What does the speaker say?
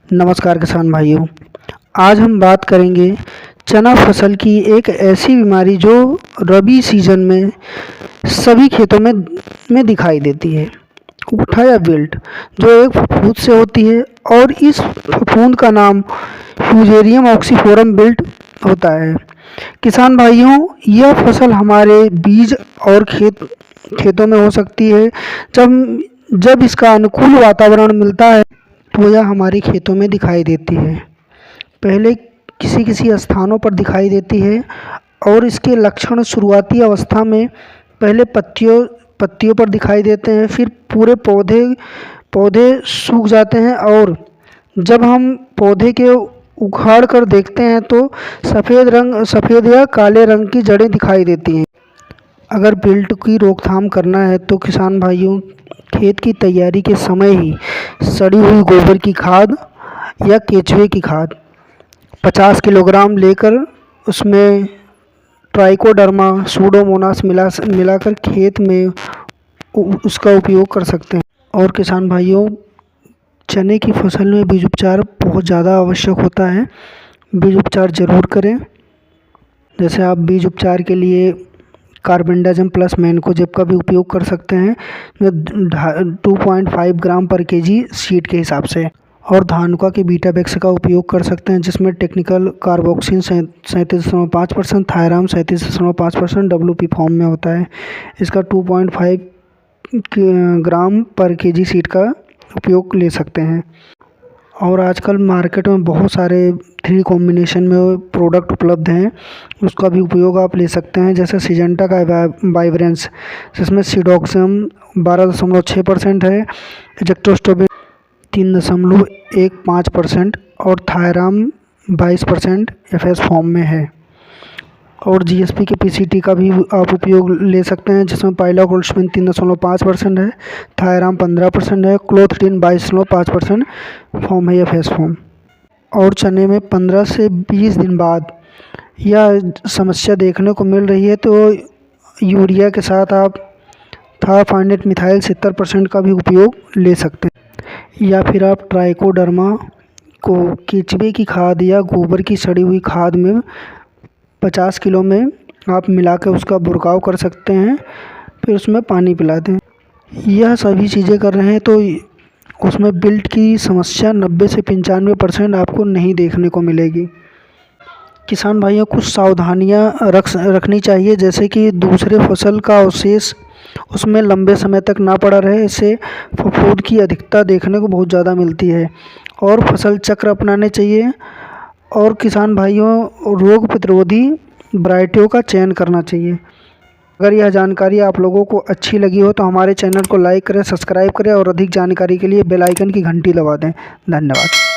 नमस्कार किसान भाइयों। आज हम बात करेंगे चना फसल की एक ऐसी बीमारी जो रबी सीजन में सभी खेतों में दिखाई देती है। उठा या विल्ट जो एक फफूंद से होती है और इस फफूंद का नाम फ्यूजेरियम ऑक्सीफोरम विल्ट होता है। किसान भाइयों, यह फसल हमारे बीज और खेतों में हो सकती है। जब इसका अनुकूल वातावरण मिलता है तो यह हमारे खेतों में दिखाई देती है। पहले किसी किसी स्थानों पर दिखाई देती है और इसके लक्षण शुरुआती अवस्था में पहले पत्तियों पर दिखाई देते हैं, फिर पूरे पौधे सूख जाते हैं और जब हम पौधे के उखाड़ कर देखते हैं तो सफ़ेद या काले रंग की जड़ें दिखाई देती हैं। अगर विल्ट की रोकथाम करना है तो किसान भाइयों, खेत की तैयारी के समय ही सड़ी हुई गोबर की खाद या केचुए की खाद 50 किलोग्राम लेकर उसमें ट्राइकोडर्मा सूडोमोनास मिलाकर खेत में उसका उपयोग कर सकते हैं। और किसान भाइयों, चने की फसल में बीज उपचार बहुत ज़्यादा आवश्यक होता है। बीज उपचार ज़रूर करें। जैसे आप बीज उपचार के लिए कार्बेंडाजिम प्लस मैनकोजेब का भी उपयोग कर सकते हैं 2.5 ग्राम पर केजी सीड के हिसाब से। और धानुका के बीटाबैक्स का उपयोग कर सकते हैं जिसमें technical carboxin 37.5%, thiram 37.5% WP form में होता है। इसका 2.5 ग्राम पर केजी सीड का उपयोग ले सकते हैं। और आजकल मार्केट में बहुत सारे 3 कॉम्बिनेशन में प्रोडक्ट उपलब्ध हैं, उसका भी उपयोग आप ले सकते हैं। जैसे सिजेंटा का वाइब्रेंस जिसमें सिडोक्सियम 12.6% है, एजेक्टोस्टोबिन 3.15% और थायराम 22% FS फॉर्म में है। और GSP के PCT का भी आप उपयोग ले सकते हैं जिसमें पाइलोकोल्स्पिन 3.5% है, थायराम 15% है, क्लोथ्रिन 22.5% फॉर्म है FS फॉर्म। और चने में 15 से 20 दिन बाद यह समस्या देखने को मिल रही है तो यूरिया के साथ आप थायोफाइनेट मिथाइल 70% का भी उपयोग ले सकते हैं। या फिर आप ट्राइकोडर्मा को केचुए की खाद या गोबर की सड़ी हुई खाद में 50 किलो में आप मिलाकर उसका बुरकाव कर सकते हैं, फिर उसमें पानी पिला दें। यह सभी चीज़ें कर रहे हैं तो उसमें विल्ट की समस्या 90 से 95% आपको नहीं देखने को मिलेगी। किसान भाइयों, कुछ सावधानियां रखनी चाहिए, जैसे कि दूसरे फसल का अवशेष उसमें लंबे समय तक ना पड़ा रहे। इससे फफूंद की अधिकता देखने को बहुत ज़्यादा मिलती है। और फसल चक्र अपनाने चाहिए। और किसान भाइयों, रोग प्रतिरोधी वैरायटियों का चयन करना चाहिए। अगर यह जानकारी आप लोगों को अच्छी लगी हो तो हमारे चैनल को लाइक करें, सब्सक्राइब करें और अधिक जानकारी के लिए बेल आइकन की घंटी दबा दें। धन्यवाद।